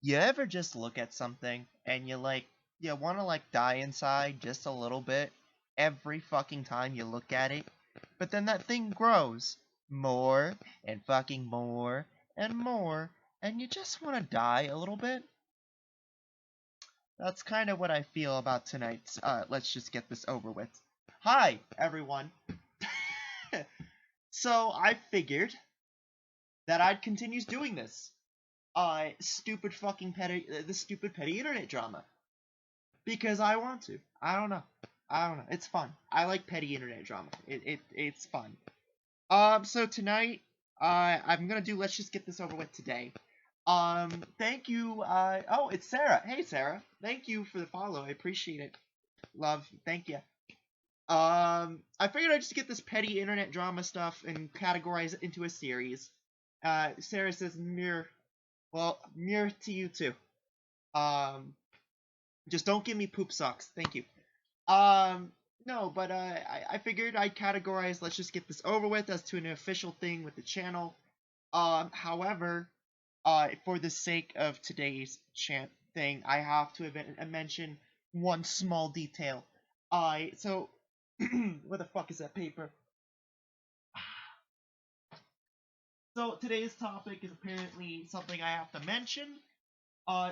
You ever just look at something and you want to die inside just a little bit every fucking time you look at it, but then that thing grows more and fucking more and more, and you just want to die a little bit? That's kind of what I feel about tonight's Let's Just Get This Over With. Hi, everyone. So I figured that I'd continue doing this. This stupid petty internet drama. Because I want to. I don't know. It's fun. I like petty internet drama. It's fun. So tonight, I'm gonna do Let's Just Get This Over With today. Thank you, oh, it's Sarah. Hey, Sarah. Thank you for the follow. I appreciate it. Love. Thank you. I figured I'd just get this petty internet drama stuff and categorize it into a series. Sarah says mirror. Well, mirror to you too. Just don't give me poop socks. Thank you. No, but I figured I'd categorize Let's Just Get This Over With as to an official thing with the channel. However, for the sake of today's thing, I have to mention one small detail. So, where the fuck is that paper? So today's topic is apparently something I have to mention.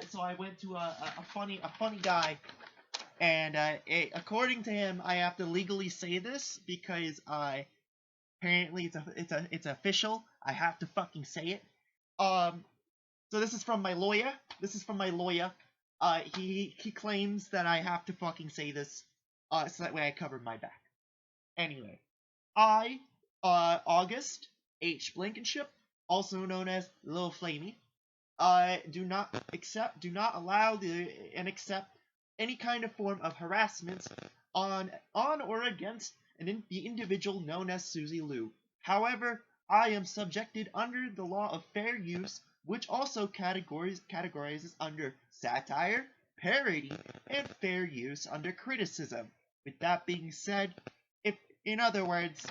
So I went to a funny guy, and according to him, I have to legally say this because apparently it's official. I have to fucking say it. So this is from my lawyer. He claims that I have to fucking say this, so that way I cover my back. Anyway, August H. Blankenship, also known as Lil Flamey, do not allow and accept any kind of form of harassment on or against the individual known as Susie Liu. However, I am subjected under the law of fair use, which also categorizes under satire, parody, and fair use under criticism. With that being said, in other words,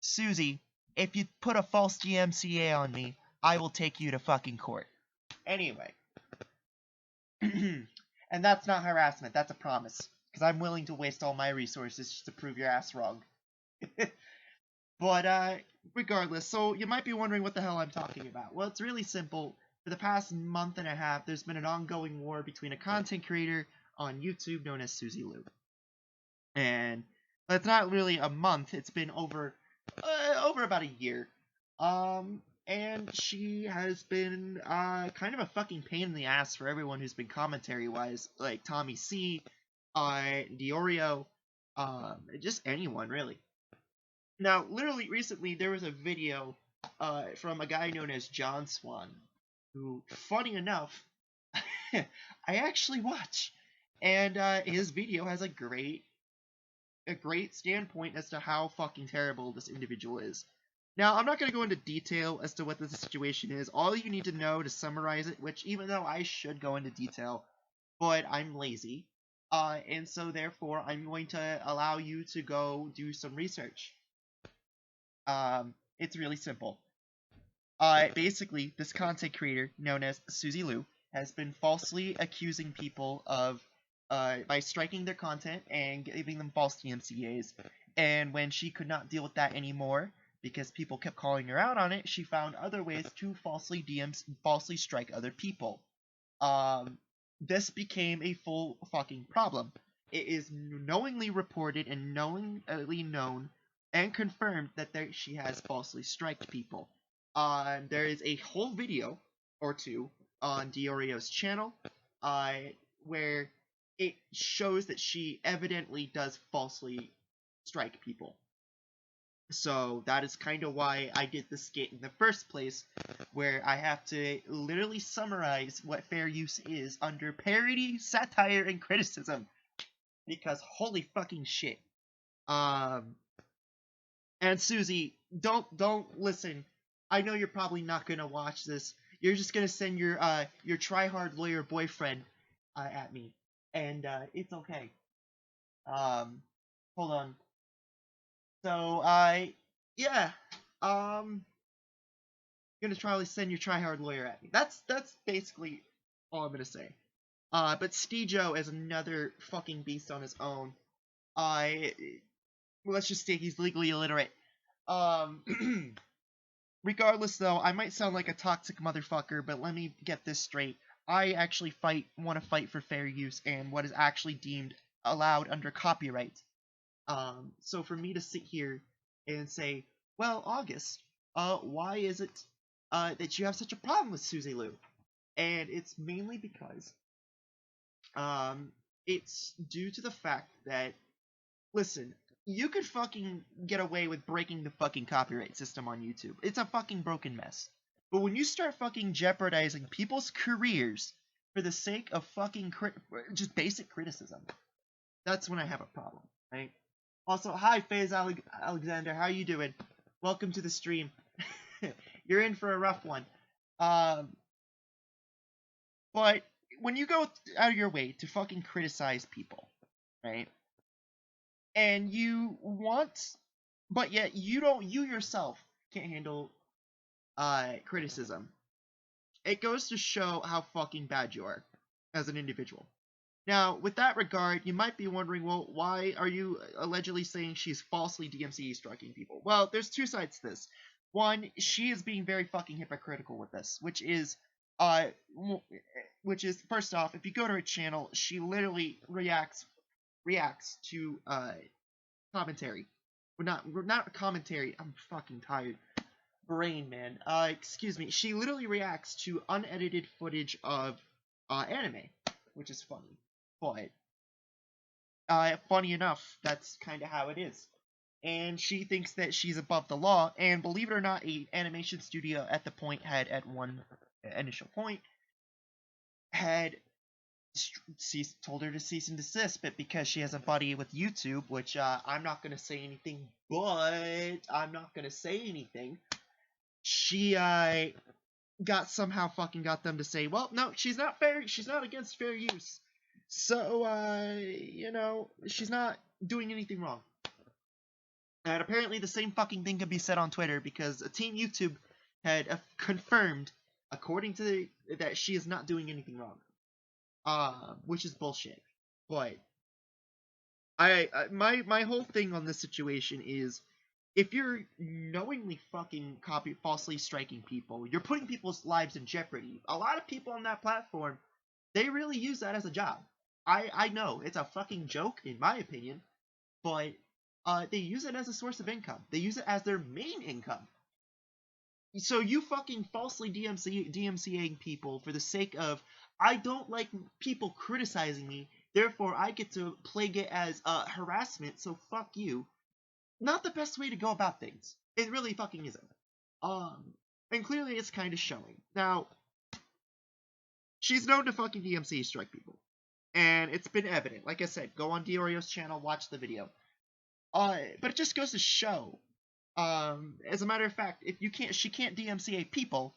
Susie, if you put a false DMCA on me, I will take you to fucking court. Anyway. And that's not harassment, that's a promise. Because I'm willing to waste all my resources just to prove your ass wrong. But, regardless, so you might be wondering what the hell I'm talking about. Well, it's really simple. For the past month and a half, there's been an ongoing war between a content creator on YouTube known as Susie Liu. And it's not really a month, it's been over about a year. And she has been kind of a fucking pain in the ass for everyone who's been commentary-wise, like Tommy C, Diorio, just anyone, really. Now, literally recently, there was a video from a guy known as John Swan, who, funny enough, I actually watch. And his video has a great standpoint as to how fucking terrible this individual is. Now, I'm not going to go into detail as to what the situation is. All you need to know to summarize it, which even though I should go into detail, but I'm lazy, and so therefore I'm going to allow you to go do some research. It's really simple. Basically, this content creator, known as Susie Liu, has been falsely accusing people of by striking their content and giving them false DMCAs. And when she could not deal with that anymore, because people kept calling her out on it, she found other ways to falsely strike other people. This became a full fucking problem. It is knowingly reported and knowingly known and confirmed that she has falsely striked people. There is a whole video or two on Diorio's channel, where it shows that she evidently does falsely strike people. So that is kind of why I did the skit in the first place, where I have to literally summarize what fair use is under parody, satire, and criticism. Because holy fucking shit. And Susie, don't listen. I know you're probably not gonna watch this. You're just gonna send your try-hard lawyer boyfriend at me, and it's okay. Hold on. So yeah, gonna gonna try to send your tryhard lawyer at me. That's basically all I'm gonna say. But Steejo is another fucking beast on his own. Let's just say he's legally illiterate. Regardless, though, I might sound like a toxic motherfucker, but let me get this straight. I actually want to fight for fair use and what is actually deemed allowed under copyright. So for me to sit here and say, well, August, why is it that you have such a problem with Susie Lou? And it's mainly because it's due to the fact that, listen, you could fucking get away with breaking the fucking copyright system on YouTube. It's a fucking broken mess. But when you start fucking jeopardizing people's careers for the sake of fucking just basic criticism, that's when I have a problem, right? Also, hi, FaZe Alexander, how you doing? Welcome to the stream. You're in for a rough one. But when you go out of your way to fucking criticize people, right? And you want, but yet you yourself can't handle criticism. It goes to show how fucking bad you are as an individual. Now, with that regard, you might be wondering, well, why are you allegedly saying she's falsely DMCA striking people? Well, there's two sides to this. One, she is being very fucking hypocritical with this, which is first off, if you go to her channel, she literally reacts to commentary. Not commentary. I'm fucking tired. Brain, man. Excuse me. She literally reacts to unedited footage of anime, which is funny. But funny enough, that's kind of how it is. And she thinks that she's above the law. And believe it or not, a animation studio at one initial point had told her to cease and desist, but because she has a buddy with YouTube, which I'm not gonna say anything, she got them to say, well, no, she's not against fair use, so she's not doing anything wrong. And apparently the same fucking thing can be said on Twitter, because Team YouTube had confirmed, according to that she is not doing anything wrong. Which is bullshit. But my whole thing on this situation is, if you're knowingly fucking falsely striking people, you're putting people's lives in jeopardy. A lot of people on that platform, they really use that as a job. I know it's a fucking joke in my opinion, but they use it as a source of income. They use it as their main income. So you fucking falsely DMCAing people for the sake of, I don't like people criticizing me, therefore I get to plague it as harassment, so fuck you. Not the best way to go about things. It really fucking isn't. And clearly it's kind of showing. Now, she's known to fucking DMCA strike people. And it's been evident. Like I said, go on Diorio's channel, watch the video. But it just goes to show, as a matter of fact, if she can't DMCA people,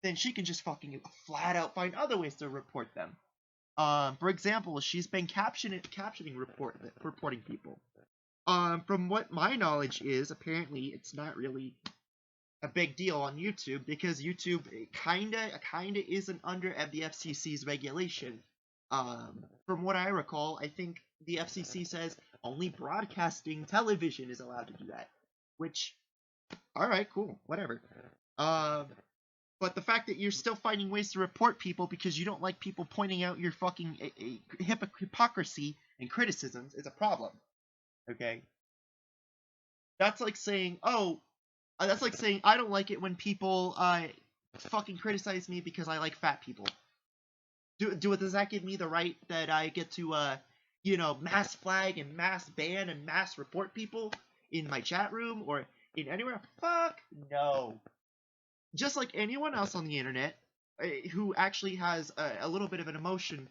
then she can just fucking flat out find other ways to report them. For example, she's been captioning reporting people. From what my knowledge is, apparently it's not really a big deal on YouTube, because YouTube kinda isn't under the FCC's regulation. From what I recall, I think the FCC says only broadcasting television is allowed to do that. Which, alright, cool, whatever. But the fact that you're still finding ways to report people because you don't like people pointing out your fucking hypocrisy and criticisms is a problem. Okay? That's like saying, I don't like it when people fucking criticize me because I like fat people. Does that give me the right that I get to mass flag and mass ban and mass report people in my chat room or in anywhere? Fuck no. Just like anyone else on the internet who actually has a little bit of an emotion,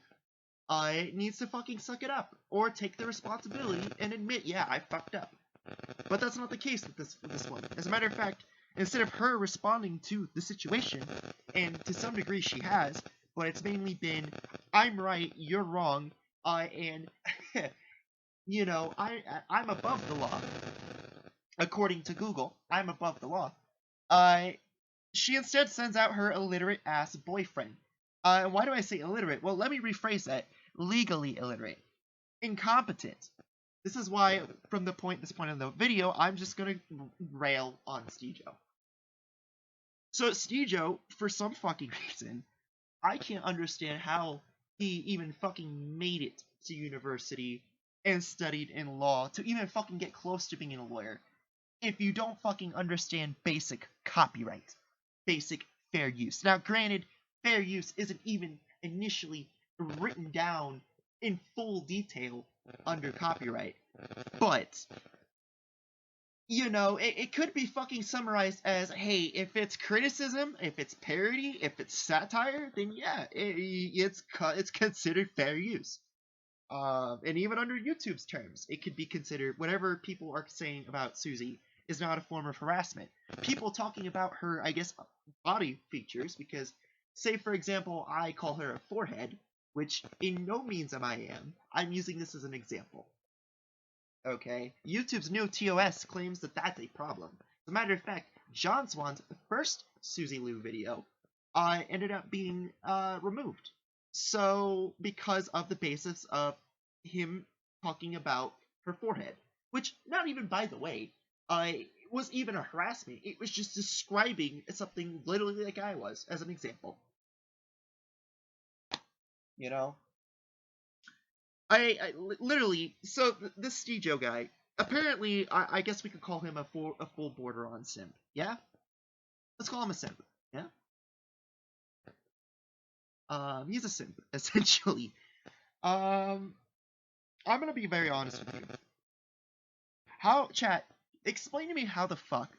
needs to fucking suck it up or take the responsibility and admit, yeah, I fucked up. But that's not the case with this one. As a matter of fact, instead of her responding to the situation, and to some degree she has, but it's mainly been, I'm right, you're wrong, and I'm above the law. According to Google, I'm above the law. She instead sends out her illiterate ass boyfriend. Why do I say illiterate? Well, let me rephrase that. Legally illiterate. Incompetent. This is why, from this point of the video, I'm just gonna rail on Steejo. So Steejo, for some fucking reason, I can't understand how he even fucking made it to university and studied in law to even fucking get close to being a lawyer if you don't fucking understand basic copyright, basic fair use. Now, granted, fair use isn't even initially written down in full detail under copyright, but you know, it could be fucking summarized as, hey, if it's criticism, if it's parody, if it's satire, then yeah, it's considered fair use. And even under YouTube's terms, it could be considered whatever people are saying about Susie is not a form of harassment. People talking about her, I guess, body features, because, say for example, I call her a forehead, which in no means am I am. I'm using this as an example. Okay, YouTube's new TOS claims that that's a problem. As a matter of fact, John Swan's first Susie Lou video ended up being removed. So, because of the basis of him talking about her forehead, which, not even by the way, was even a harassment. It was just describing something literally like I was, as an example. You know? I literally, so this Steejo guy, apparently, I guess we could call him a full border on simp. Yeah? Let's call him a simp. Yeah? He's a simp, essentially. I'm gonna be very honest with you. Chat, explain to me how the fuck,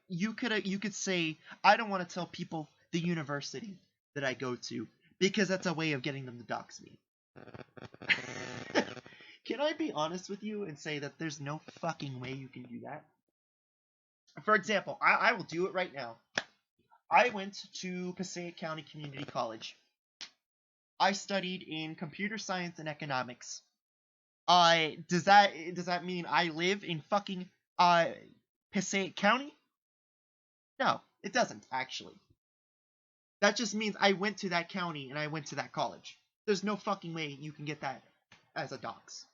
you could say, I don't want to tell people the university that I go to, because that's a way of getting them to dox me. Can I be honest with you and say that there's no fucking way you can do that? For example, I will do it right now. I went to Passaic County Community College. I studied in computer science and economics. Does that mean I live in fucking Passaic County? No, it doesn't actually. That just means I went to that county and I went to that college. There's no fucking way you can get that as a dox.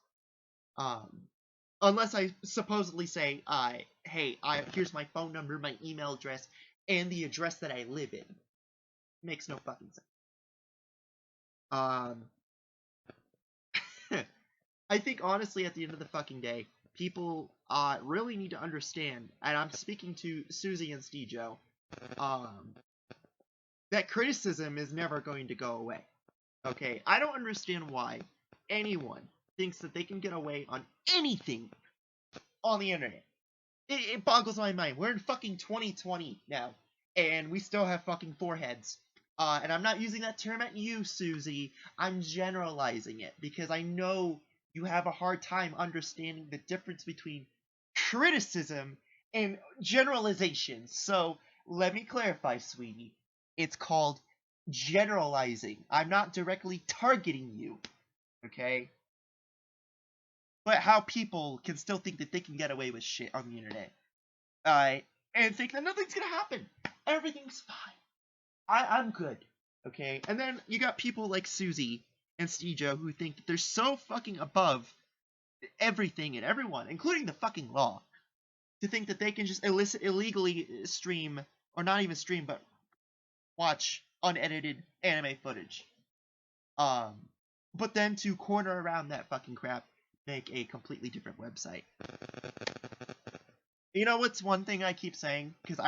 Unless I supposedly say, hey, here's my phone number, my email address, and the address that I live in. Makes no fucking sense. I think honestly, at the end of the fucking day, people really need to understand, and I'm speaking to Susie and Steejo, that criticism is never going to go away. Okay, I don't understand why anyone thinks that they can get away on anything on the internet. It boggles my mind. We're in fucking 2020 now, and we still have fucking foreheads. And I'm not using that term at you, Susie. I'm generalizing it, because I know you have a hard time understanding the difference between criticism and generalization. So, let me clarify, sweetie. It's called generalizing. I'm not directly targeting you, okay? But how people can still think that they can get away with shit on the internet. And think that nothing's gonna happen. Everything's fine. I'm good. Okay? And then you got people like Susie and Steejo who think that they're so fucking above everything and everyone, including the fucking law, to think that they can just illegally stream, or not even stream, but watch unedited anime footage. But then to corner around that fucking crap, make a completely different website. You know what's one thing I keep saying? Because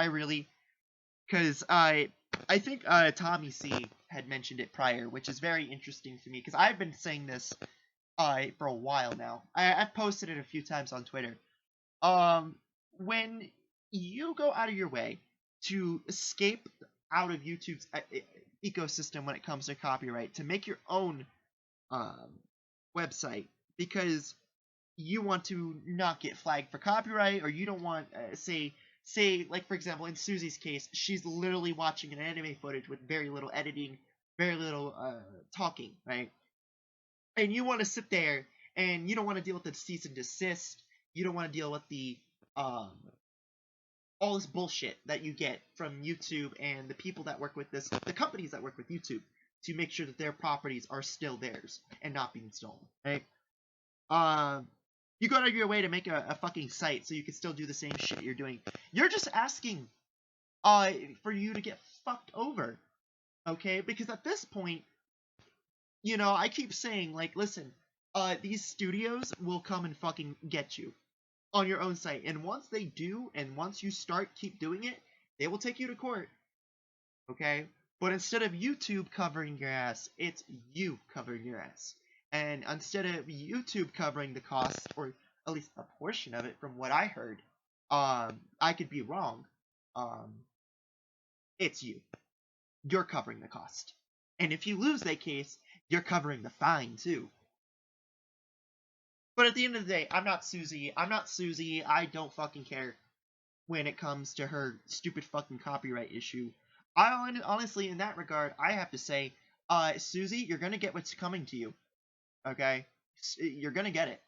I think Tommy C had mentioned it prior, which is very interesting to me, because I've been saying this for a while now. I've posted it a few times on Twitter. When you go out of your way to escape out of YouTube's ecosystem when it comes to copyright, to make your own website, because you want to not get flagged for copyright, or you don't want, say, like for example, in Susie's case, she's literally watching an anime footage with very little editing, very little talking, right? And you want to sit there, and you don't want to deal with the cease and desist, you don't want to deal with the all this bullshit that you get from YouTube and the people that work with this, the companies that work with YouTube, to make sure that their properties are still theirs and not being stolen, right? You go out of your way to make a fucking site so you can still do the same shit you're doing. You're just asking, for you to get fucked over, okay? Because at this point, you know, I keep saying, like, listen, these studios will come and fucking get you on your own site. And once they do, and once you keep doing it, they will take you to court, okay? But instead of YouTube covering your ass, it's you covering your ass. And instead of YouTube covering the cost, or at least a portion of it from what I heard, I could be wrong, it's you. You're covering the cost. And if you lose that case, you're covering the fine too. But at the end of the day, I'm not Susie. I don't fucking care when it comes to her stupid fucking copyright issue. Honestly, in that regard, I have to say, Susie, you're gonna get what's coming to you. Okay? You're gonna get it.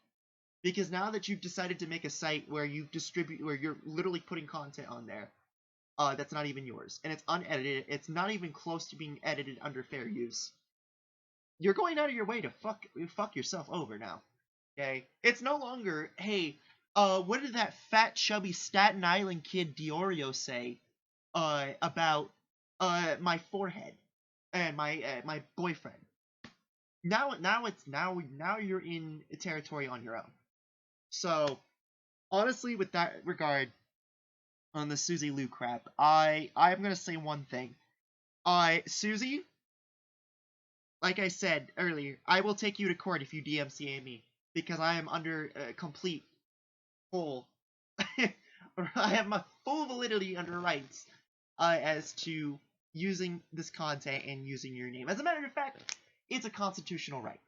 Because now that you've decided to make a site where where you're literally putting content on there, that's not even yours, and it's unedited, it's not even close to being edited under fair use, you're going out of your way to fuck yourself over now. Okay? It's no longer, hey, what did that fat, chubby Staten Island kid Diorio say, about, my forehead and my boyfriend. Now you're in territory on your own. So, honestly, with that regard, on the Susie Lou crap, I'm gonna say one thing. Susie, like I said earlier, I will take you to court if you DMCA me, because I am under complete full I have my full validity under rights as to using this content and using your name. As a matter of fact, it's a constitutional right.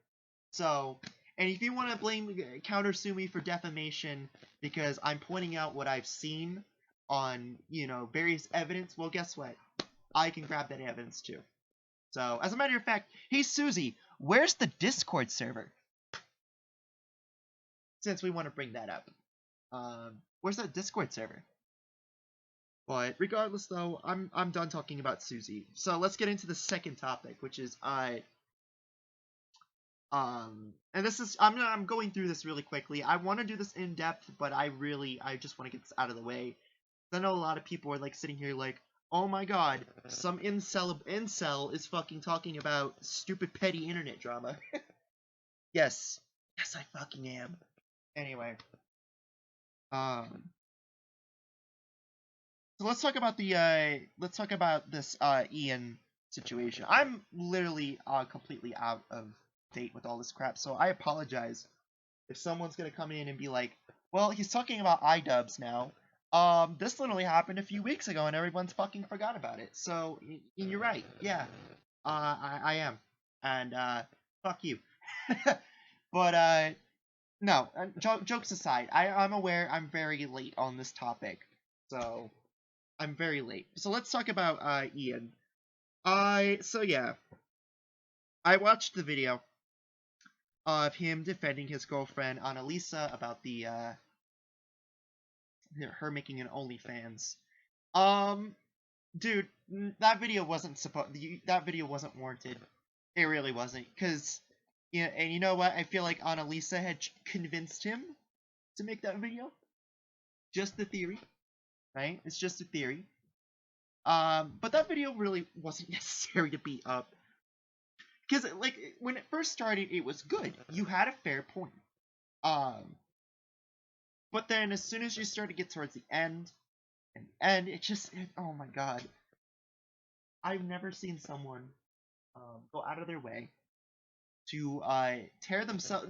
So, and if you want to counter-sue me for defamation because I'm pointing out what I've seen on, you know, various evidence, well, guess what? I can grab that evidence too. So, as a matter of fact, hey Susie, where's the Discord server? Since we want to bring that up. Where's that Discord server? But regardless, though, I'm done talking about Susie. So let's get into the second topic, which is and this is I'm going through this really quickly. I want to do this in depth, but I just want to get this out of the way. I know a lot of people are like sitting here like, oh my god, some incel is fucking talking about stupid petty internet drama. Yes, I fucking am. Anyway, so let's talk about this Ian situation. I'm literally literally out of date with all this crap, so I apologize if someone's gonna come in and be like, well, he's talking about iDubbbz now. This literally happened a few weeks ago and everyone's fucking forgot about it. So you're right. Yeah. I am. And fuck you. But no, jokes aside, I'm aware I'm very late on this topic. So I'm very late. So let's talk about Ian. So yeah. I watched the video of him defending his girlfriend Annalisa about her making an OnlyFans. Dude, that video wasn't warranted. It really wasn't, cause and you know what? I feel like Annalisa had convinced him to make that video. Just the theory, right? It's just a theory. But that video really wasn't necessary to be up. Because, like, when it first started, it was good. You had a fair point. But then as soon as you start to get towards the end, oh my god. I've never seen someone go out of their way to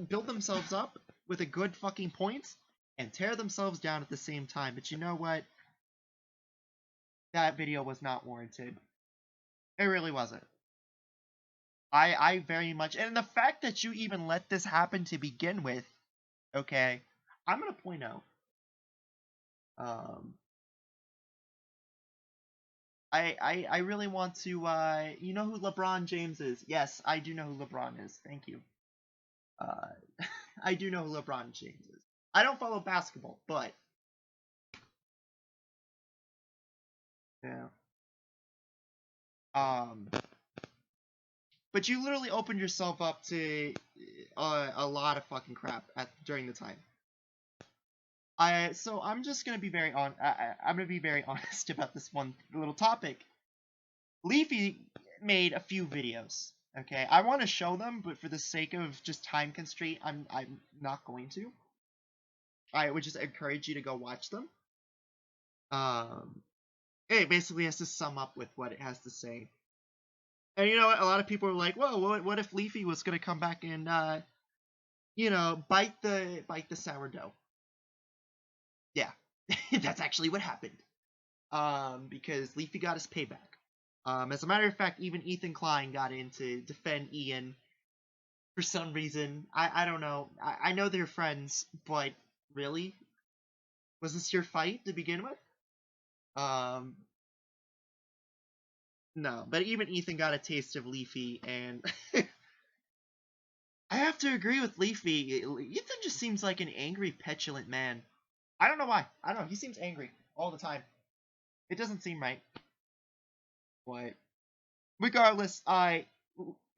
build themselves up with a good fucking point, and tear themselves down at the same time. But you know what? That video was not warranted. It really wasn't. I very much, and the fact that you even let this happen to begin with, okay, I'm gonna point out, I really want to, you know who LeBron James is? Yes, I do know who LeBron is. Thank you. I do know who LeBron James is. I don't follow basketball, but Yeah. But you literally opened yourself up to a lot of fucking crap during the time. So I'm just gonna be I'm gonna be very honest about this one little topic. Leafy made a few videos. Okay, I want to show them, but for the sake of just time constraint, I'm not going to. I would just encourage you to go watch them. It basically has to sum up with what it has to say. And you know what? A lot of people are like, "Whoa, what if Leafy was gonna come back and bite the sourdough?" Yeah, that's actually what happened. Because Leafy got his payback. As a matter of fact, even Ethan Klein got in to defend Ian for some reason. I don't know. I know they're friends, but really? Was this your fight to begin with? No. But even Ethan got a taste of Leafy, and I have to agree with Leafy. Ethan just seems like an angry, petulant man. I don't know why. I don't know. He seems angry all the time. It doesn't seem right. But regardless,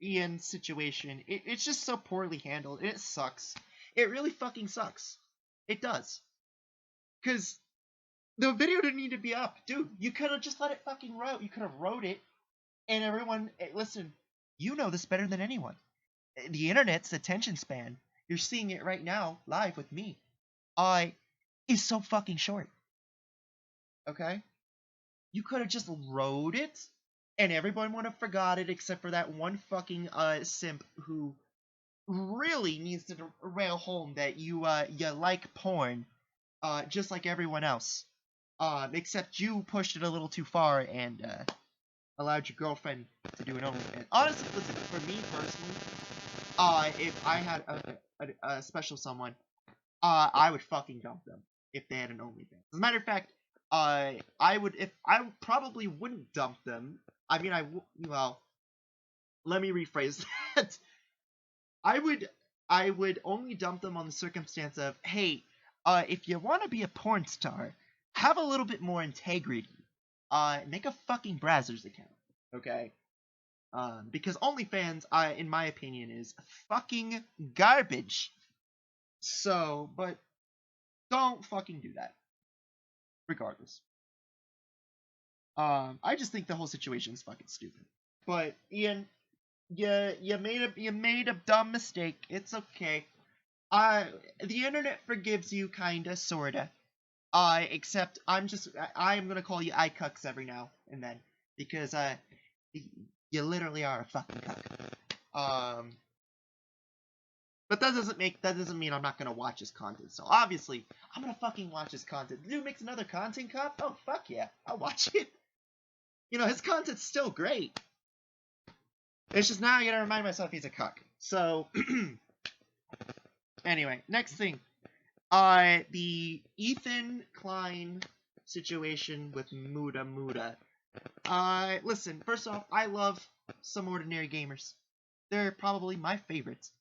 Ian's situation, it's just so poorly handled, and it sucks. It really fucking sucks. It does. Because the video didn't need to be up. Dude, you could have just let it fucking route. You could have wrote it, and everyone, listen, you know this better than anyone. The internet's attention span, you're seeing it right now, live with me, is so fucking short. Okay? You could have just wrote it, and everyone would have forgot it except for that one fucking simp who really needs to rail home that you like porn, just like everyone else. Except you pushed it a little too far and allowed your girlfriend to do an OnlyFans. Honestly, listen, for me personally, if I had a special someone, I would fucking dump them if they had an OnlyFans. As a matter of fact, I probably wouldn't dump them. I mean, well, let me rephrase that. I would only dump them on the circumstance of, hey, if you want to be a porn star, have a little bit more integrity. Make a fucking Brazzers account, okay? Because OnlyFans, in my opinion, is fucking garbage. So, but don't fucking do that. Regardless. I just think the whole situation is fucking stupid. But Ian, you made a dumb mistake. It's okay. The internet forgives you, kinda, sorta. Except I'm gonna call you iCucks every now and then because you literally are a fucking cuck. But that doesn't mean I'm not gonna watch his content. So obviously, I'm gonna fucking watch his content. The dude makes another content cup? Oh fuck yeah, I'll watch it. You know, his content's still great. It's just now I gotta remind myself he's a cuck. So anyway, next thing. The Ethan Klein situation with Muda. Listen, first off, I love Some Ordinary Gamers. They're probably my favorites.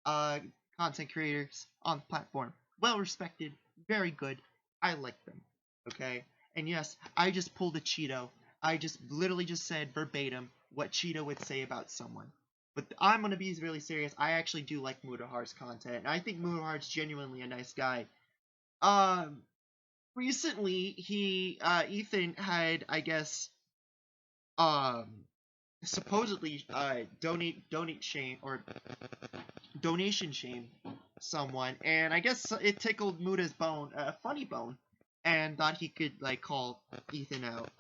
Content creators on the platform. Well respected, very good. I like them. Okay? And yes, I just pulled a Cheeto. I just literally just said verbatim what Cheeto would say about someone. But I'm gonna be really serious. I actually do like Mudahar's content. And I think Mudahar's genuinely a nice guy. Recently Ethan had, I guess, supposedly donation shame someone, and I guess it tickled Muda's bone, a funny bone, and thought he could like call Ethan out.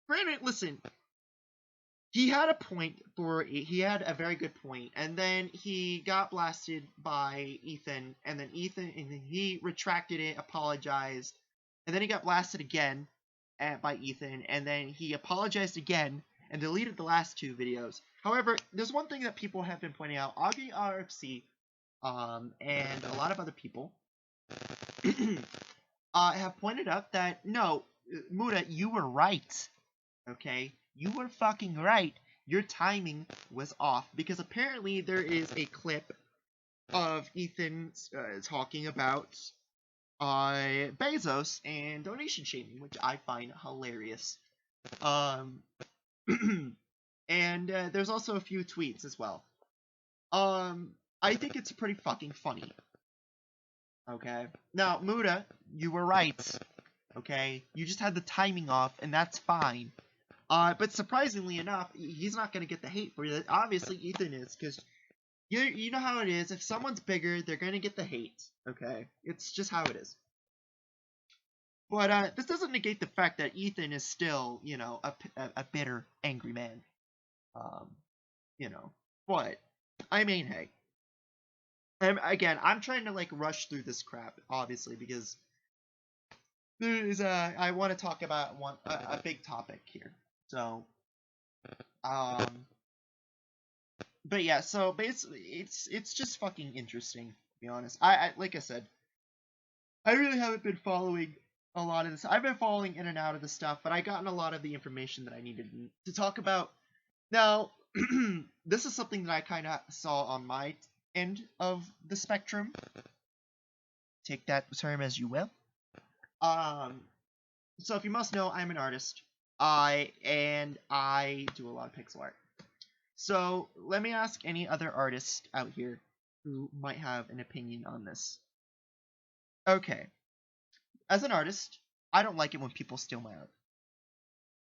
Granted, listen, he had a very good point, and then he got blasted by Ethan, and then he retracted it, apologized, and then he got blasted again by Ethan, and then he apologized again and deleted the last two videos. However, there's one thing that people have been pointing out. Augie RFC, and a lot of other people have pointed out that no, Muda, you were right. Okay, you were fucking right. Your timing was off because apparently there is a clip of Ethan talking about Bezos and donation shaming, which I find hilarious. Um, and there's also a few tweets as well. I think it's pretty fucking funny. Okay. Now, Muda, you were right. Okay, you just had the timing off, and that's fine. But surprisingly enough, he's not gonna get the hate for it. Obviously, Ethan is, because you know how it is. If someone's bigger, they're gonna get the hate. Okay, it's just how it is. But this doesn't negate the fact that Ethan is still, you know, a bitter, angry man. Um, you know, but I mean, hey, and again, I'm trying to like rush through this crap, obviously, because there's I want to talk about a big topic here. So, um, but yeah, so basically, it's just fucking interesting, to be honest. I like I said, I really haven't been following a lot of this. I've been following in and out of the stuff, but I gotten a lot of the information that I needed to talk about. Now, this is something that I kind of saw on my end of the spectrum. Take that term as you will. So if you must know, I'm an artist. I do a lot of pixel art. So let me ask any other artists out here who might have an opinion on this. Okay, as an artist, I don't like it when people steal my art.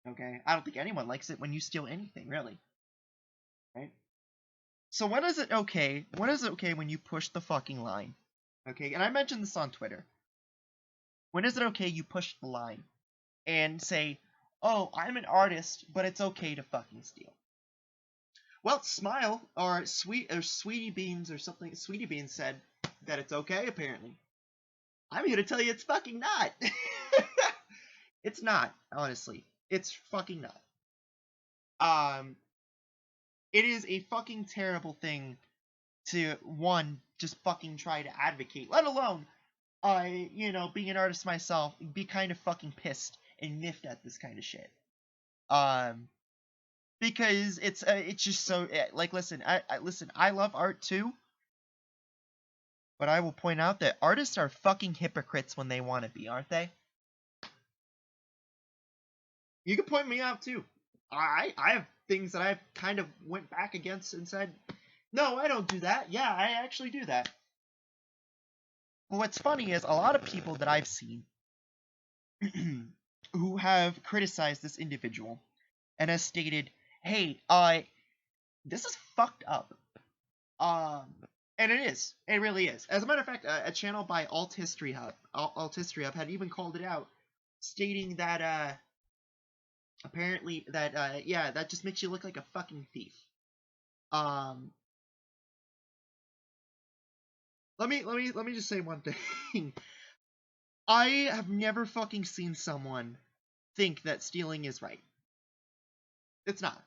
Okay, I don't think anyone likes it when you steal anything, really. Right? So when is it okay? When is it okay when you push the fucking line? Okay, and I mentioned this on Twitter. When is it okay you push the line and say, "Oh, I'm an artist, but it's okay to fucking steal"? Well, Smile or Sweetie Beans or something. Sweetie Beans said that it's okay. Apparently, I'm here to tell you it's fucking not. It's not, honestly. It's fucking not. Um, it is a fucking terrible thing to one just fucking try to advocate, let alone you know, being an artist myself, be kind of fucking pissed and miffed at this kind of shit. Um, because it's just so like listen, I love art too, but I will point out that artists are fucking hypocrites when they want to be, aren't they? You can point me out too. I have things that I've kind of went back against and said, no, I don't do that. Yeah, I actually do that. But what's funny is a lot of people that I've seen who have criticized this individual and has stated, "Hey, this is fucked up." Um, and it is. It really is. As a matter of fact, a channel by Alt History Hub had even called it out, stating that apparently that yeah, that just makes you look like a fucking thief. Um, let me just say one thing. I have never fucking seen someone think that stealing is right. It's not.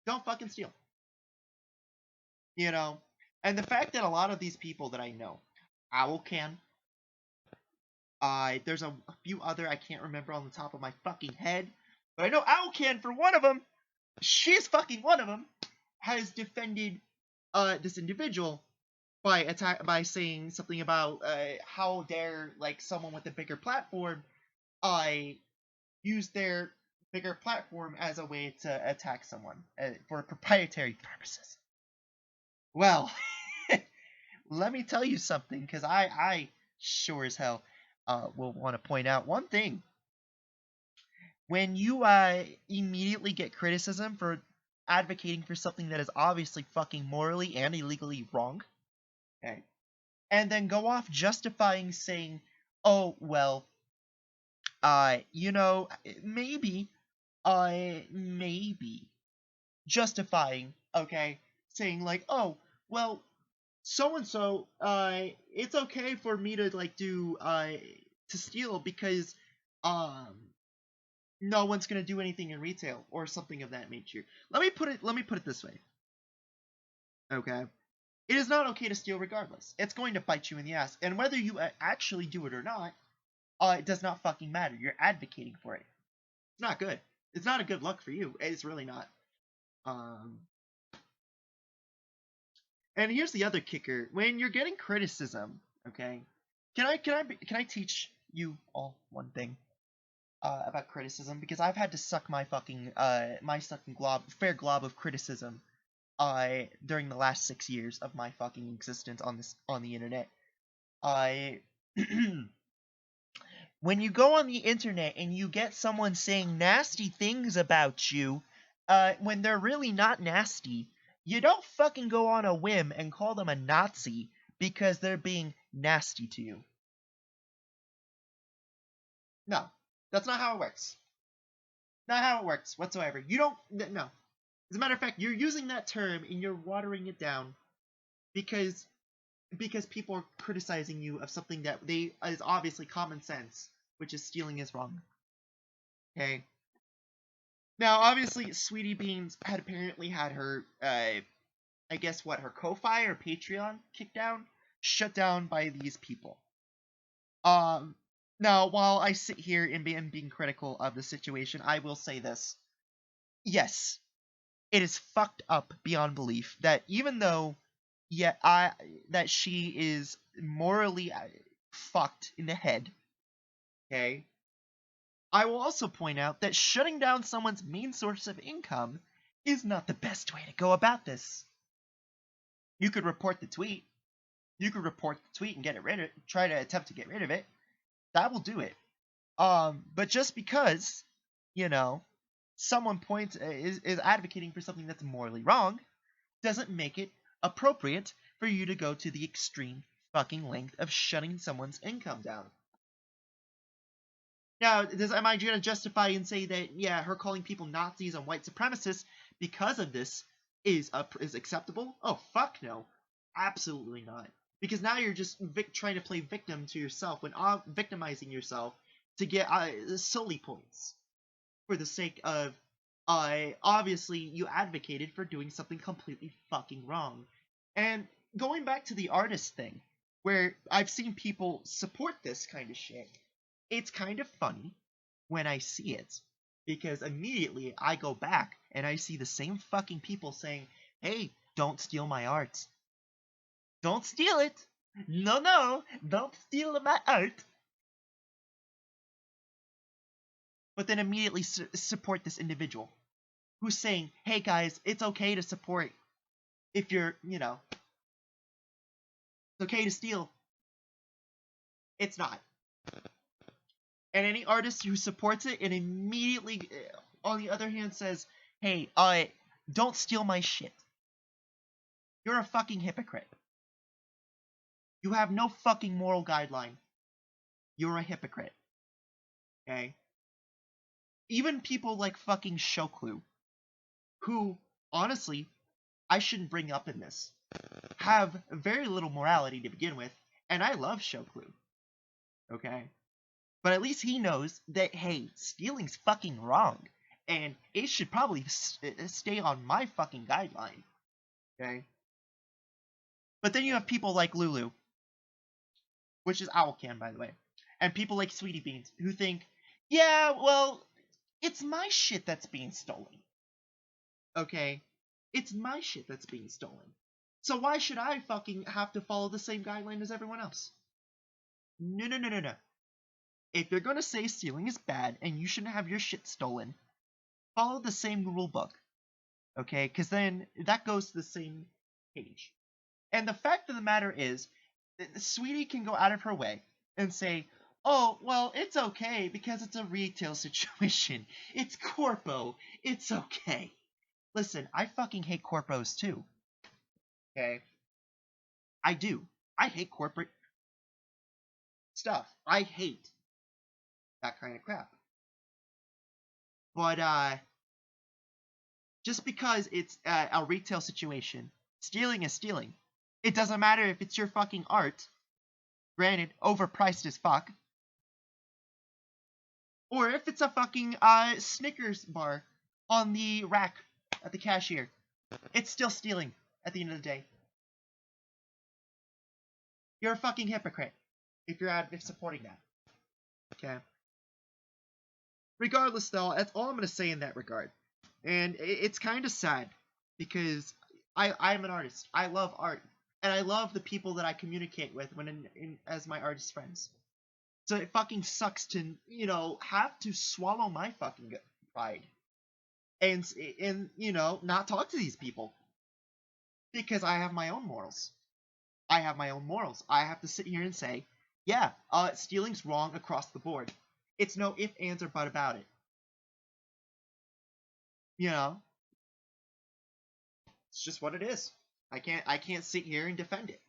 Don't fucking steal. You know? And the fact that a lot of these people that I know, Owl can, there's a few other I can't remember on the top of my fucking head, but I know Owl can for one of them. She's fucking one of them. Has defended this individual by saying something about how dare like someone with a bigger platform use their bigger platform as a way to attack someone for proprietary purposes. Well, let me tell you something, because I sure as hell will want to point out one thing. When you immediately get criticism for advocating for something that is obviously fucking morally and illegally wrong, okay, and then go off justifying saying, "Oh well, you know, maybe justifying, okay, saying like, oh well, so and so, it's okay for me to like do to steal because um no one's gonna do anything in retail or something of that nature." Let me put it this way. Okay. It is not okay to steal regardless. It's going to bite you in the ass. And whether you actually do it or not, it does not fucking matter. You're advocating for it. It's not good. It's not a good look for you. It's really not. Um, and here's the other kicker: when you're getting criticism, okay, can I teach you all one thing? about criticism, because I've had to suck my fucking my fucking fair glob of criticism during the last 6 years of my fucking existence on the internet. I When you go on the internet and you get someone saying nasty things about you, when they're really not nasty, you don't fucking go on a whim and call them a Nazi because they're being nasty to you. No, that's not how it works. Not how it works whatsoever. You don't. No. As a matter of fact, you're using that term and you're watering it down because people are criticizing you of something that is obviously common sense, which is stealing is wrong. Okay. Now, obviously, Sweetie Beans had apparently had her, I guess what, her Ko-Fi or Patreon kicked down, shut down by these people. Now, while I sit here and being critical of the situation, I will say this. Yes, it is fucked up beyond belief that even though, that she is morally fucked in the head, okay, I will also point out that shutting down someone's main source of income is not the best way to go about this. You could report the tweet. You could report the tweet and get it rid of it, try to attempt to get rid of it. That will do it. But just because, someone is advocating for something that's morally wrong, doesn't make it appropriate for you to go to the extreme fucking length of shutting someone's income down. Now, am I going to justify and say that, yeah, her calling people Nazis and white supremacists because of this is acceptable? Oh, fuck no. Absolutely not. Because now you're just trying to play victim to yourself when victimizing yourself to get silly points for the sake of, obviously, you advocated for doing something completely fucking wrong. And going back to the artist thing, where I've seen people support this kind of shit, it's kind of funny when I see it, because immediately I go back and I see the same fucking people saying, hey, don't steal my art. Don't steal it. No, don't steal my art. But then immediately support this individual who's saying, hey guys, it's okay to support if you're, it's okay to steal. It's not. And any artist who supports it and immediately, on the other hand, says, hey, don't steal my shit. You're a fucking hypocrite. You have no fucking moral guideline. You're a hypocrite. Okay? Even people like fucking Shoklu, who, honestly, I shouldn't bring up in this, have very little morality to begin with, and I love Shoklu. Okay? But at least he knows that, hey, stealing's fucking wrong, and it should probably stay on my fucking guideline. Okay? But then you have people like Lulu, which is Owlcan, by the way, and people like Sweetie Beans, who think, yeah, well, it's my shit that's being stolen. Okay? It's my shit that's being stolen. So why should I fucking have to follow the same guideline as everyone else? No. If you're gonna say stealing is bad and you shouldn't have your shit stolen, follow the same rule book. Okay? Because then that goes to the same page. And the fact of the matter is, Sweetie can go out of her way and say, oh, well, it's okay because it's a retail situation. It's corpo. It's okay. Listen, I fucking hate corpos too. Okay? I do. I hate corporate stuff. I hate that kind of crap. But, just because it's a retail situation, stealing is stealing. It doesn't matter if it's your fucking art, granted, overpriced as fuck, or if it's a fucking Snickers bar on the rack at the cashier. It's still stealing at the end of the day. You're a fucking hypocrite if you're supporting that. Okay? Regardless, though, that's all I'm going to say in that regard. And it's kind of sad because I'm an artist. I love art. And I love the people that I communicate with when as my artist friends. So it fucking sucks to, have to swallow my fucking pride and not talk to these people because I have my own morals. I have my own morals. I have to sit here and say, yeah, stealing's wrong across the board. It's no if, ands, or but about it. It's just what it is. I can't sit here and defend it.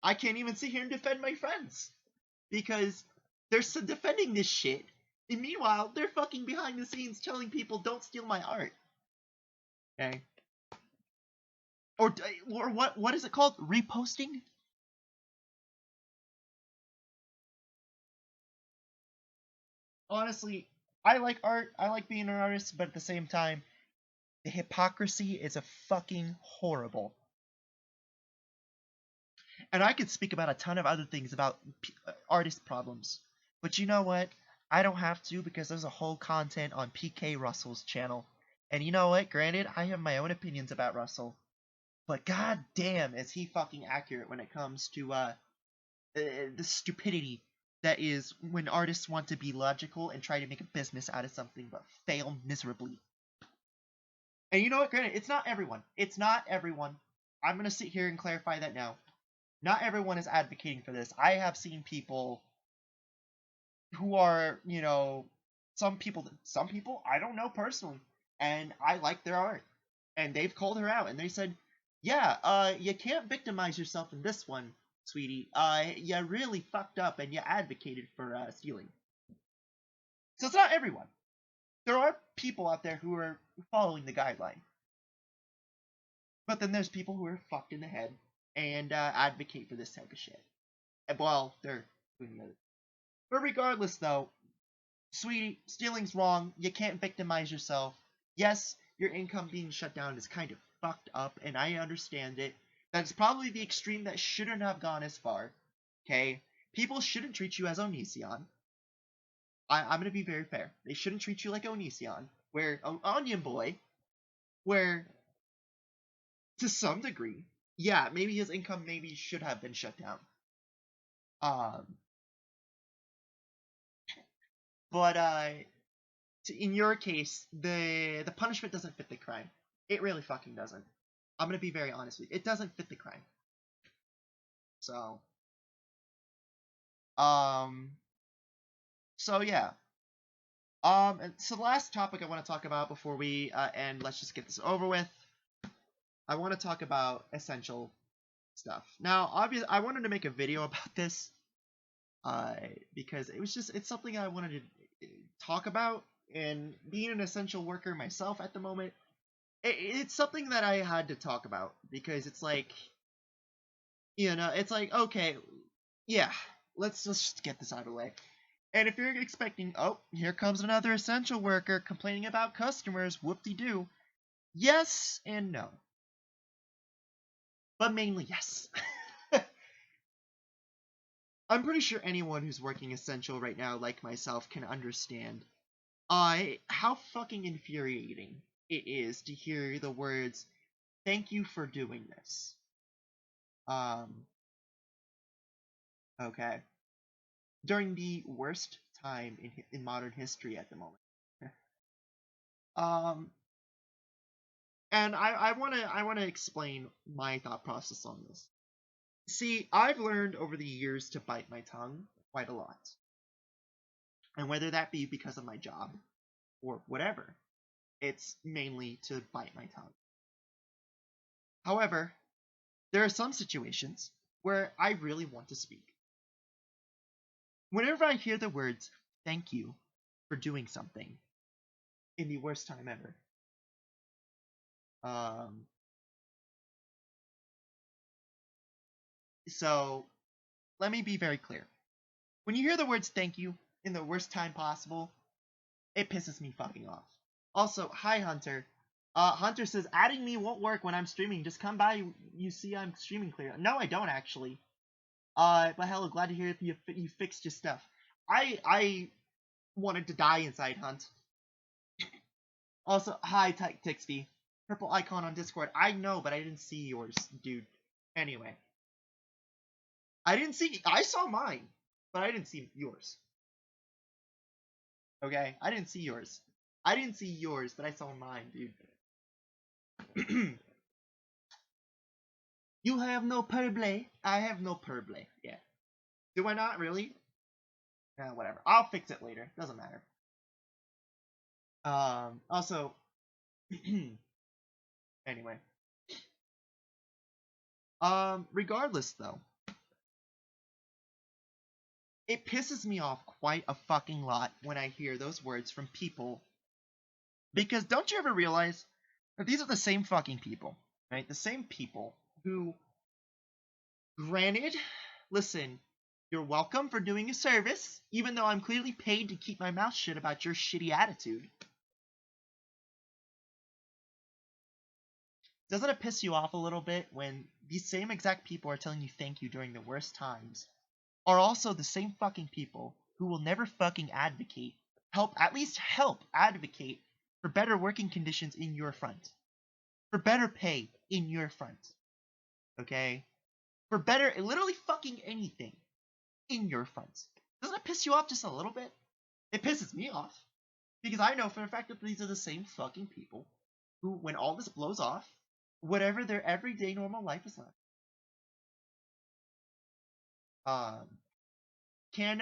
I can't even sit here and defend my friends because they're defending this shit, and meanwhile they're fucking behind the scenes telling people don't steal my art. Okay. Or what is it called? Reposting? Honestly, I like art. I like being an artist, but at the same time, the hypocrisy is a fucking horrible. And I could speak about a ton of other things about artist problems. But you know what? I don't have to because there's a whole content on PK Russell's channel. And you know what? Granted, I have my own opinions about Russell. But god damn is he fucking accurate when it comes to the stupidity that is when artists want to be logical and try to make a business out of something but fail miserably. And you know what? Granted, it's not everyone. It's not everyone. I'm going to sit here and clarify that now. Not everyone is advocating for this. I have seen people who are, some people I don't know personally, and I like their art. And they've called her out and they said, yeah, you can't victimize yourself in this one, sweetie. You really fucked up and you advocated for stealing. So it's not everyone. There are people out there who are following the guideline. But then there's people who are fucked in the head and advocate for this type of shit. And, well, they're doing the other. But regardless, though, sweetie, stealing's wrong. You can't victimize yourself. Yes, your income being shut down is kind of fucked up, and I understand it. That's probably the extreme that shouldn't have gone as far. Okay? People shouldn't treat you as Onision. I'm gonna be very fair. They shouldn't treat you like Onision, where Onion Boy, where to some degree, yeah, maybe his income maybe should have been shut down. But in your case, the punishment doesn't fit the crime. It really fucking doesn't. I'm gonna be very honest with you. It doesn't fit the crime. So, um, so yeah. And so the last topic I want to talk about before we end, let's just get this over with. I want to talk about essential stuff. Now, obviously, I wanted to make a video about this, because it's something I wanted to talk about, and being an essential worker myself at the moment, it's something that I had to talk about, because it's like, it's like, okay, yeah, let's just get this out of the way. And if you're expecting, oh, here comes another essential worker complaining about customers, whoop-de-doo, yes and no. But mainly yes. I'm pretty sure anyone who's working essential right now, like myself, can understand how fucking infuriating it is to hear the words, thank you for doing this. Okay. During the worst time in modern history at the moment. um, and I wanna explain my thought process on this. See, I've learned over the years to bite my tongue quite a lot. And whether that be because of my job or whatever, it's mainly to bite my tongue. However, there are some situations where I really want to speak. Whenever I hear the words, thank you for doing something, in the worst time ever, so let me be very clear. When you hear the words thank you in the worst time possible, it pisses me fucking off. Also, hi Hunter. Hunter says adding me won't work when I'm streaming. Just come by, you see I'm streaming clear. No, I don't actually. But hello, glad to hear you fixed your stuff. I wanted to die inside, Hunt. Also, hi Tixby. Purple icon on Discord. I know, but I didn't see yours, dude. Anyway. I saw mine, but I didn't see yours. Okay? I didn't see yours. I didn't see yours, but I saw mine, dude. You have no perble. I have no perble. Yeah. Do I not really? Whatever. I'll fix it later. Doesn't matter. Also, anyway. Regardless though, it pisses me off quite a fucking lot when I hear those words from people. Because don't you ever realize that these are the same fucking people, right? The same people who, granted, listen, you're welcome for doing a service, even though I'm clearly paid to keep my mouth shut about your shitty attitude. Doesn't it piss you off a little bit when these same exact people are telling you thank you during the worst times are also the same fucking people who will never fucking at least help advocate for better working conditions in your front, for better pay in your front, okay? For better, literally fucking anything in your front. Doesn't it piss you off just a little bit? It pisses me off. Because I know for a fact that these are the same fucking people who, when all this blows off, whatever their everyday normal life is like, can,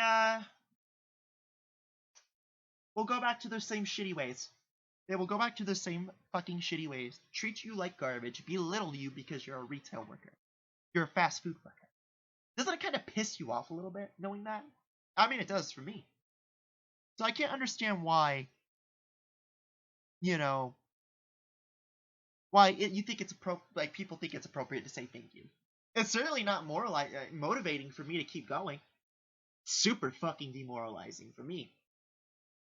we'll go back to their same shitty ways. They will go back to the same fucking shitty ways, treat you like garbage, belittle you because you're a retail worker. You're a fast food worker. Doesn't it kind of piss you off a little bit knowing that? I mean, it does for me. So I can't understand why, you know, you think it's like people think it's appropriate to say thank you. It's certainly not motivating for me to keep going. Super fucking demoralizing for me.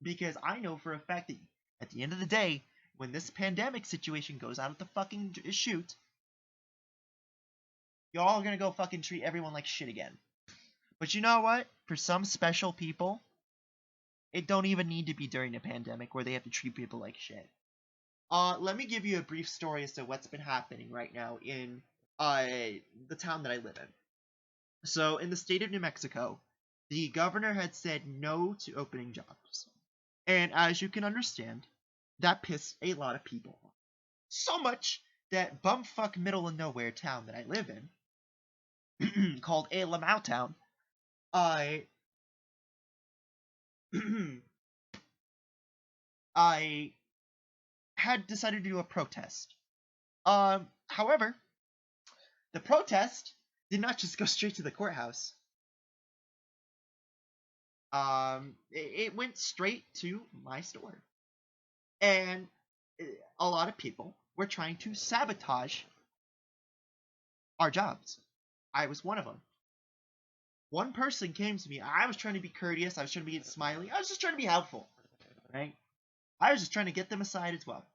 Because I know for a fact that at the end of the day, when this pandemic situation goes out of the fucking chute, y'all are gonna go fucking treat everyone like shit again. But you know what? For some special people, it don't even need to be during a pandemic where they have to treat people like shit. Let me give you a brief story as to what's been happening right now in the town that I live in. So, in the state of New Mexico, the governor had said no to opening jobs. And as you can understand, that pissed a lot of people off. So much that bumfuck middle of nowhere town that I live in, called a Lamau town, I I had decided to do a protest. However, the protest did not just go straight to the courthouse. It went straight to my store. And a lot of people were trying to sabotage our jobs. I was one of them. One person came to me. I was trying to be courteous. I was trying to be smiling. I was just trying to be helpful, right? I was just trying to get them aside as well.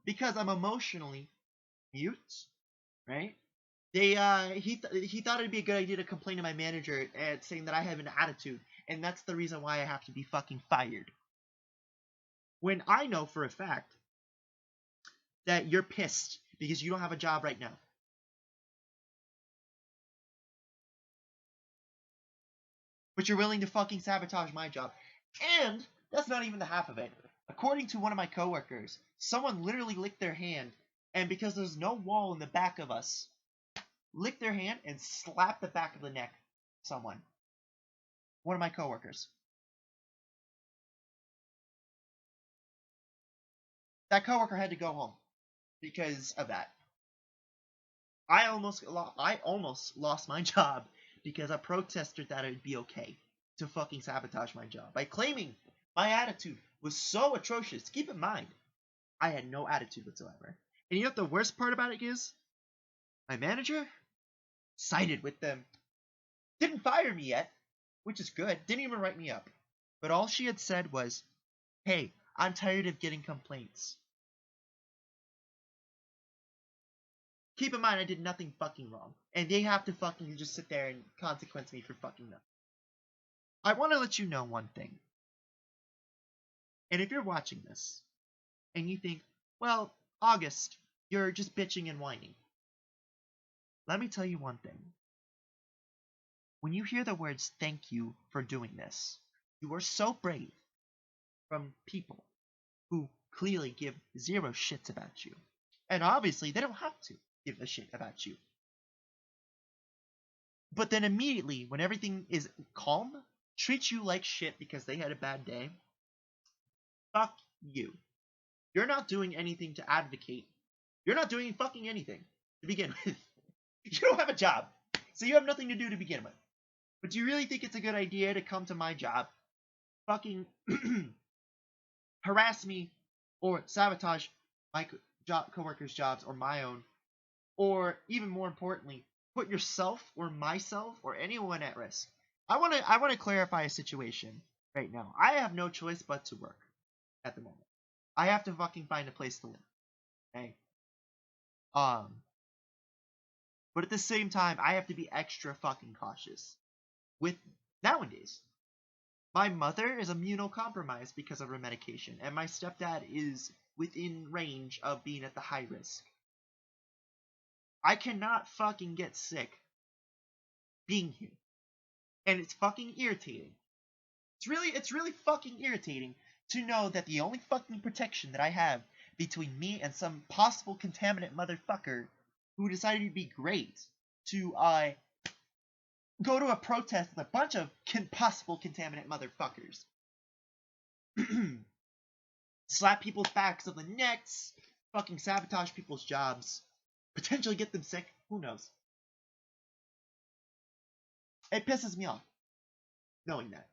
Because I'm emotionally mute, right? He thought it'd be a good idea to complain to my manager and saying that I have an attitude, and that's the reason why I have to be fucking fired. When I know for a fact that you're pissed because you don't have a job right now. But you're willing to fucking sabotage my job. And that's not even the half of it. According to one of my coworkers, someone literally licked their hand, and because there's no wall in the back of us, licked their hand and slapped the back of the neck of someone. One of my coworkers. That coworker had to go home because of that. I almost lost my job because a protester thought it would be okay to fucking sabotage my job by claiming my attitude was so atrocious. Keep in mind, I had no attitude whatsoever. And you know what the worst part about it is? My manager sided with them. Didn't fire me yet, which is good. Didn't even write me up. But all she had said was, hey, I'm tired of getting complaints. Keep in mind, I did nothing fucking wrong. And they have to fucking just sit there and consequence me for fucking nothing. I want to let you know one thing. And if you're watching this, and you think, well, August, you're just bitching and whining. Let me tell you one thing. when you hear the words "thank you for doing this," you are so brave from people who clearly give zero shits about you. And obviously, they don't have to give a shit about you. But then immediately, when everything is calm, treat you like shit because they had a bad day. Fuck you. You're not doing anything to advocate. You're not doing fucking anything to begin with. You don't have a job, so you have nothing to do to begin with. But do you really think it's a good idea to come to my job, fucking harass me, or sabotage my coworkers' jobs or my own, or even more importantly, put yourself or myself or anyone at risk? I want to clarify a situation right now. I have no choice but to work at the moment. I have to fucking find a place to live. Okay. But at the same time, I have to be extra fucking cautious. With nowadays, my mother is immunocompromised because of her medication, and my stepdad is within range of being at the high risk. I cannot fucking get sick being here. And it's fucking irritating. It's really fucking irritating to know that the only fucking protection that I have between me and some possible contaminant motherfucker who decided to be great to go to a protest with a bunch of possible contaminant motherfuckers. Slap people's backs on the necks, fucking sabotage people's jobs, potentially get them sick, who knows. It pisses me off knowing that.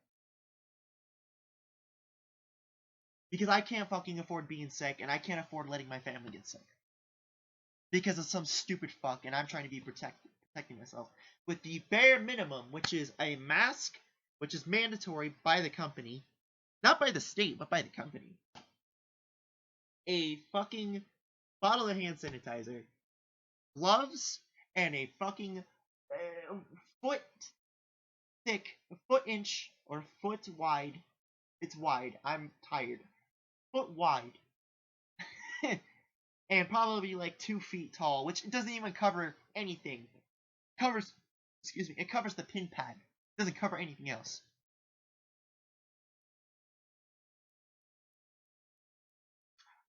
Because I can't fucking afford being sick, and I can't afford letting my family get sick. Because of some stupid fuck, and I'm trying to be protecting myself with the bare minimum, which is a mask, which is mandatory by the company, not by the state, but by the company. A fucking bottle of hand sanitizer, gloves, and a fucking foot thick, foot inch, or foot wide. It's wide. I'm tired. Foot wide. And probably like 2 feet tall, which doesn't even cover anything. It covers the pin pad. It doesn't cover anything else.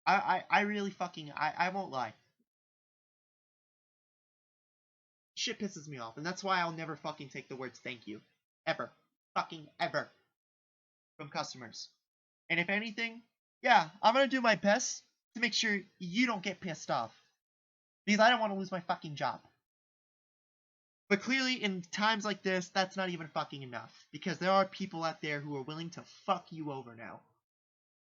I really fucking, I won't lie. Shit pisses me off, and that's why I'll never fucking take the words thank you. Ever. Fucking ever. From customers. And if anything, yeah, I'm gonna do my best to make sure you don't get pissed off. Because I don't want to lose my fucking job. But clearly, in times like this, that's not even fucking enough. Because there are people out there who are willing to fuck you over now.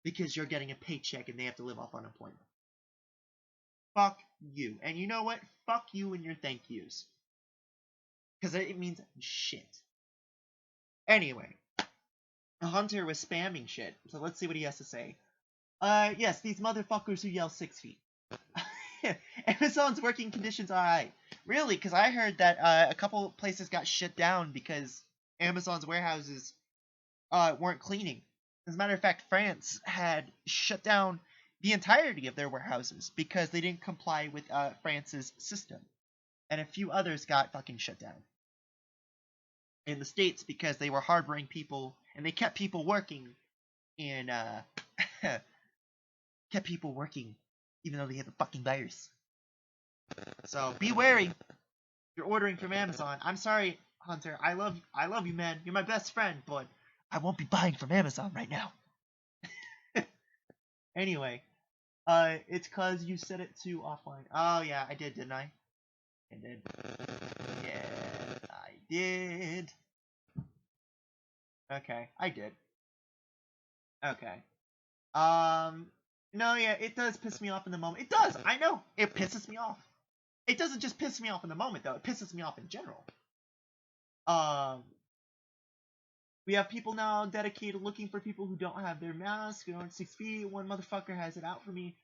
Because you're getting a paycheck and they have to live off unemployment. Fuck you. And you know what? Fuck you and your thank yous. Because it means shit. Anyway. Hunter was spamming shit. So let's see what he has to say. Yes, these motherfuckers who yell 6 feet. Amazon's working conditions are alright. Really? Because I heard that a couple places got shut down because Amazon's warehouses weren't cleaning. As a matter of fact, France had shut down the entirety of their warehouses because they didn't comply with France's system. And a few others got fucking shut down. In the States because they were harboring people and they kept people working and kept people working even though they had the fucking virus. So be wary. You're ordering from Amazon. I'm sorry, Hunter. I love you, man. You're my best friend, but I won't be buying from Amazon right now. Anyway, it's cause you set it to offline. Oh yeah, I did, didn't I? I did. Yeah, I did. Okay, I did. Okay. No, yeah, it does piss me off in the moment. It does, I know. It pisses me off. It doesn't just piss me off in the moment, though. It pisses me off in general. We have people now dedicated looking for people who don't have their mask, who aren't 6 feet. One motherfucker has it out for me.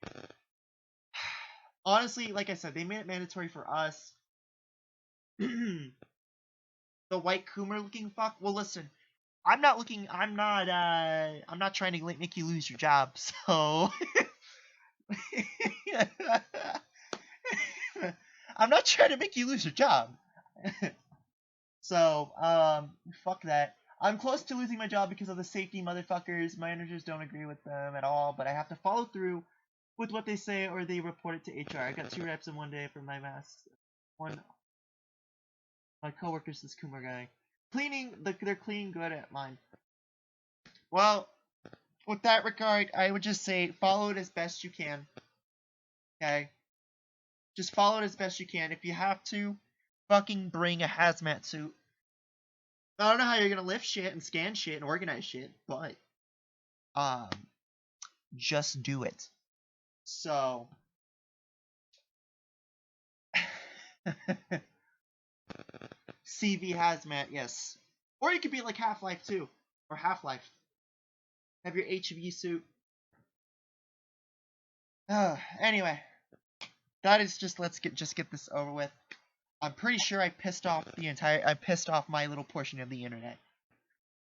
Honestly, like I said, they made it mandatory for us. The white Coomer looking fuck. Well, listen, I'm not trying to make you lose your job, so. I'm not trying to make you lose your job. So, fuck that. I'm close to losing my job because of the safety motherfuckers. My managers don't agree with them at all, but I have to follow through with what they say or they report it to HR. I got 2 reps in one day for my masks. One, my coworker's this Kumar guy. They're cleaning good at mine. Well, with that regard, I would just say follow it as best you can. Okay? Just follow it as best you can. If you have to, fucking bring a hazmat suit. I don't know how you're gonna lift shit and scan shit and organize shit, but um, just do it. So, CV hazmat, yes. Or you could be like Half-Life 2 or Half-Life. Have your HV suit. Anyway, that is just let's get this over with. I'm pretty sure I pissed off my little portion of the internet.